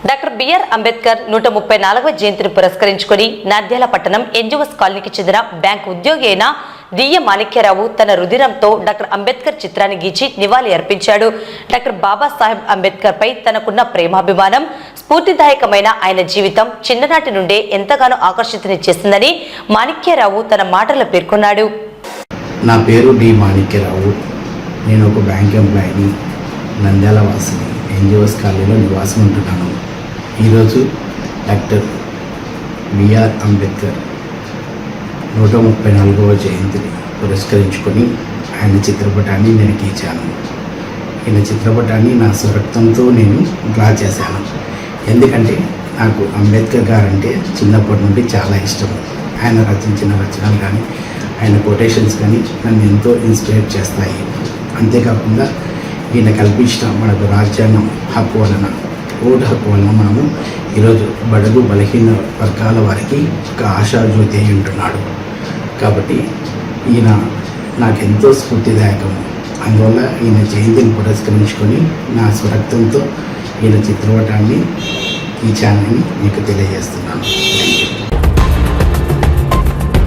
Doctor BR Ambedkar 134వ జయంతిని పురస్కరించుకుని నంద్యాల పట్టణం ఎన్జిఓస్ కాలనీకి చెందిన బ్యాంకు ఉద్యోగి అయిన దియ్య మాణిక్యరావు తన రుధిరంతో డాక్టర్ అంబేద్కర్ చిత్రాన్ని గీచి నివాళి అర్పించాడు. డాక్టర్ బాబాసాహెబ్ అంబేద్కర్ పై తనకున్న ప్రేమాభిమానం, స్ఫూర్తిదాయకమైన ఆయన జీవితం చిన్ననాటి నుండే ఎంతగానో ఆకర్షితుని చేసిందని మాణిక్యరావు తన మాటల్లో పేర్కొన్నాడు. నా పేరు డి మాణిక్యరావు. నేను ఒక బ్యాంక్ ఎంప్లాయీని, నంద్యాల వాసిని, ఎన్జిఓస్ కాలనీలో నివాసం ఉంటున్నాను. ఈరోజు డాక్టర్ బిఆర్ అంబేద్కర్ 134వ జయంతిని పురస్కరించుకొని ఆయన చిత్రపటాన్ని నేను గీచాను. ఈయన చిత్రపటాన్ని నా స్వరక్తంతో నేను డ్రా చేశాను. ఎందుకంటే నాకు అంబేద్కర్ గారు అంటే చిన్నప్పటి నుండి చాలా ఇష్టం. ఆయన రచించిన రచనలు కానీ, ఆయన కొటేషన్స్ కానీ నన్ను ఎంతో ఇన్స్పైర్ చేస్తాయి. అంతేకాకుండా ఈయన కల్పించిన మనకు రాజ్యాంగం హక్కు వలన, ఓటు హక్కు వలన మనము ఈరోజు బడుగు బలహీన వర్గాల వారికి ఒక ఆశాజ్యోతి అయి ఉంటున్నాడు. కాబట్టి ఈయన నాకెంతో స్ఫూర్తిదాయకము. అందువల్ల ఈయన జయంతిని పురస్కరించుకొని నా స్వరక్తంతో ఈయన చిత్రపటాన్ని ఈ ఛానల్ని మీకు తెలియజేస్తున్నాను. Thank you.